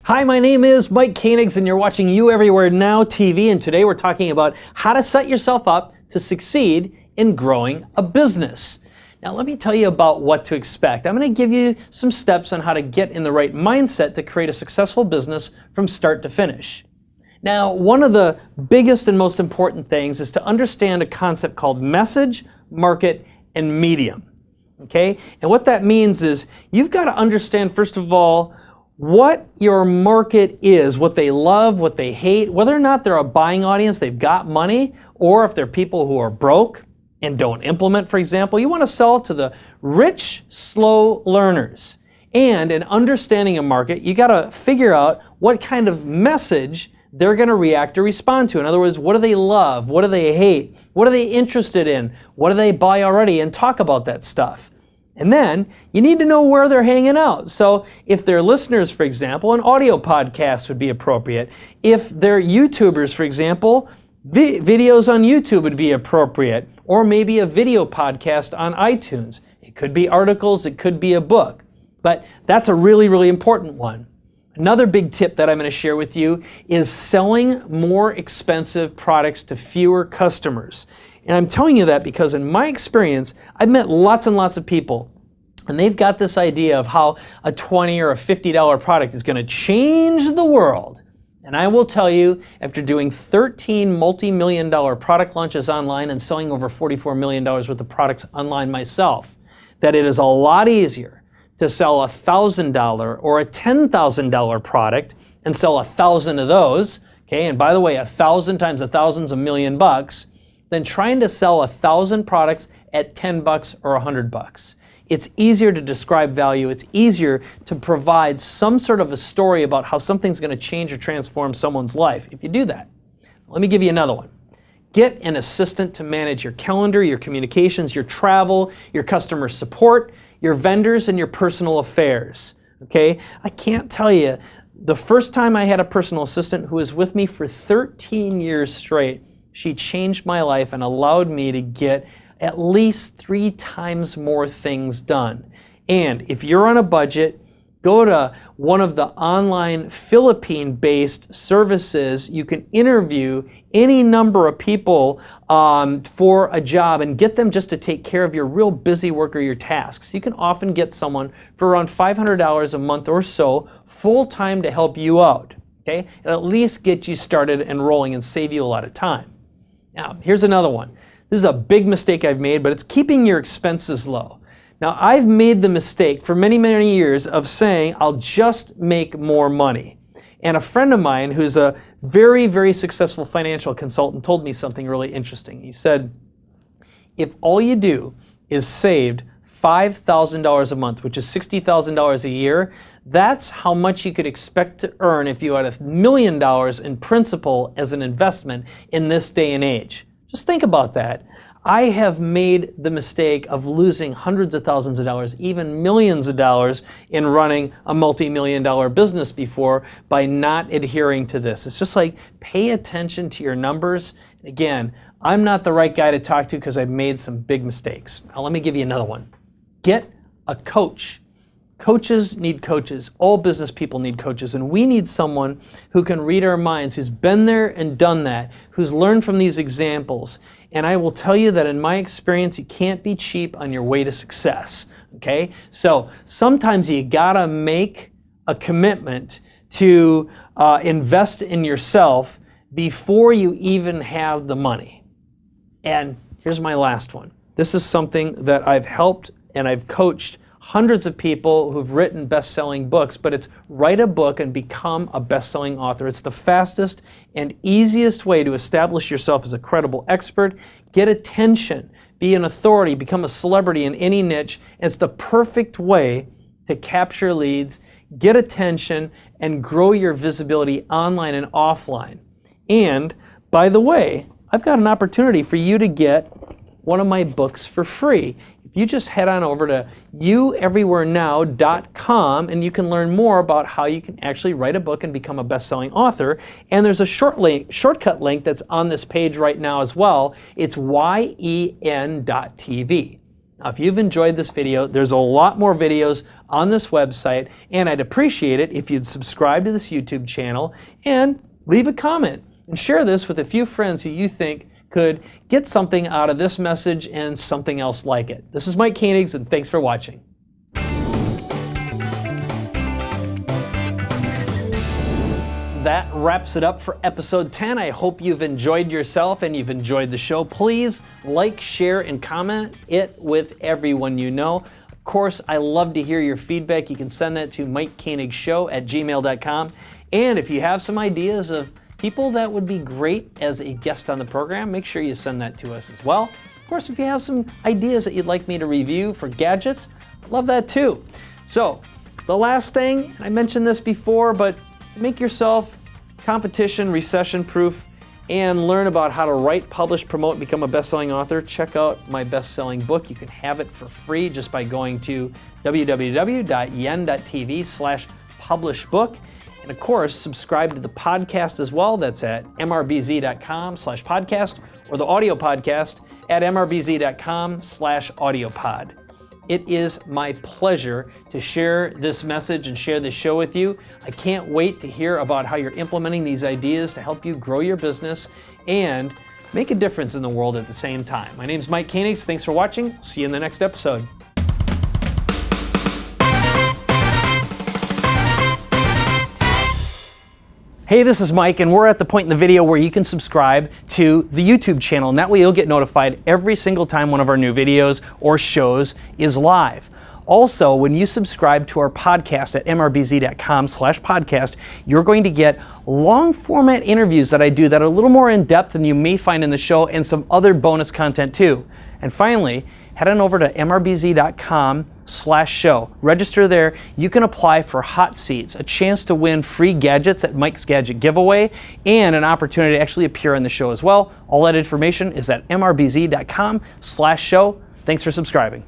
Hi, my name is Mike Koenigs and you're watching You Everywhere Now TV, and today we're talking about how to set yourself up to succeed in growing a business. Now let me tell you about what to expect. I'm going to give you some steps on how to get in the right mindset to create a successful business from start to finish. Now, one of the biggest and most important things is to understand a concept called message, market, and medium. Okay? And what that means is you've got to understand, first of all, what your market is, what they love, what they hate, whether or not they're a buying audience, they've got money, or if they're people who are broke and don't implement, for example. You want to sell to the rich, slow learners. And in understanding a market, you got to figure out what kind of message they're going to react or respond to. In other words, what do they love? What do they hate? What are they interested in? What do they buy already? And talk about that stuff. And then you need to know where they're hanging out. So if they're listeners, for example, an audio podcast would be appropriate. If they're YouTubers, for example, videos on YouTube would be appropriate. Or maybe a video podcast on iTunes. It could be articles, it could be a book. But that's a really, really important one. Another big tip that I'm going to share with you is selling more expensive products to fewer customers. And I'm telling you that because in my experience, I've met lots and lots of people, and they've got this idea of how a $20 or a $50 product is going to change the world. And I will tell you, after doing 13 multi-million-dollar product launches online and selling over $44 million worth of products online myself, that it is a lot easier to sell a $1,000 or a $10,000 product and sell 1,000 of those. Okay, and by the way, 1,000 times 1,000 is $1 million bucks. Than trying to sell 1,000 products at 10 bucks or 100 bucks. It's easier to describe value. It's easier to provide some sort of a story about how something's going to change or transform someone's life if you do that. Let me give you another one. Get an assistant to manage your calendar, your communications, your travel, your customer support, your vendors, and your personal affairs. Okay? I can't tell you, the first time I had a personal assistant who was with me for 13 years straight, she changed my life and allowed me to get at least 3 times more things done. And if you're on a budget, go to one of the online Philippine-based services. You can interview any number of people for a job and get them just to take care of your real busy work or your tasks. You can often get someone for around $500 a month or so full-time to help you out. Okay? And at least get you started and rolling and save you a lot of time. Now, here's another one. This is a big mistake I've made, but it's keeping your expenses low. Now, I've made the mistake for many, many years of saying, I'll just make more money. And a friend of mine who's a very, very successful financial consultant told me something really interesting. He said, if all you do is save $5,000 a month, which is $60,000 a year, that's how much you could expect to earn if you had $1 million in principal as an investment in this day and age. Just think about that. I have made the mistake of losing hundreds of thousands of dollars, even millions of dollars in running a multi-million-dollar business before by not adhering to this. It's just like pay attention to your numbers. Again, I'm not the right guy to talk to because I've made some big mistakes. Now let me give you another one. Get a coach. Coaches need coaches. All business people need coaches. And we need someone who can read our minds, who's been there and done that, who's learned from these examples. And I will tell you that in my experience, you can't be cheap on your way to success. Okay? So sometimes you gotta make a commitment to invest in yourself before you even have the money. And here's my last one. This is something that I've helped and I've coached hundreds of people who've written best-selling books, but it's write a book and become a best-selling author. It's the fastest and easiest way to establish yourself as a credible expert, get attention, be an authority, become a celebrity in any niche. It's the perfect way to capture leads, get attention, and grow your visibility online and offline. And, by the way, I've got an opportunity for you to get one of my books for free. If you just head on over to youeverywherenow.com and you can learn more about how you can actually write a book and become a best-selling author. And there's a shortcut link that's on this page right now as well. It's yen.tv. Now, if you've enjoyed this video, there's a lot more videos on this website, and I'd appreciate it if you'd subscribe to this YouTube channel and leave a comment and share this with a few friends who you think could get something out of this message and something else like it. This is Mike Koenigs, and thanks for watching. That wraps it up for episode 10. I hope you've enjoyed yourself and you've enjoyed the show. Please like, share, and comment it with everyone you know. Of course, I love to hear your feedback. You can send that to MikeKoenigsShow@gmail.com. And if you have some ideas of people that would be great as a guest on the program, make sure you send that to us as well. Of course, if you have some ideas that you'd like me to review for gadgets, I'd love that too. So, the last thing, I mentioned this before, but make yourself competition, recession-proof, and learn about how to write, publish, promote, become a best-selling author. Check out my best-selling book. You can have it for free just by going to www.yen.tv/publishbook. And of course, subscribe to the podcast as well. That's at mrbz.com/podcast, or the audio podcast at mrbz.com/audiopod. It is my pleasure to share this message and share this show with you. I can't wait to hear about how you're implementing these ideas to help you grow your business and make a difference in the world at the same time. My name is Mike Koenigs. Thanks for watching. See you in the next episode. Hey, this is Mike, and we're at the point in the video where you can subscribe to the YouTube channel, and that way you'll get notified every single time one of our new videos or shows is live. Also, when you subscribe to our podcast at mrbz.com/podcast, you're going to get long format interviews that I do that are a little more in depth than you may find in the show, and some other bonus content too. And finally, head on over to mrbz.com/show. Register there. You can apply for hot seats, a chance to win free gadgets at Mike's Gadget Giveaway, and an opportunity to actually appear on the show as well. All that information is at mrbz.com/show. Thanks for subscribing.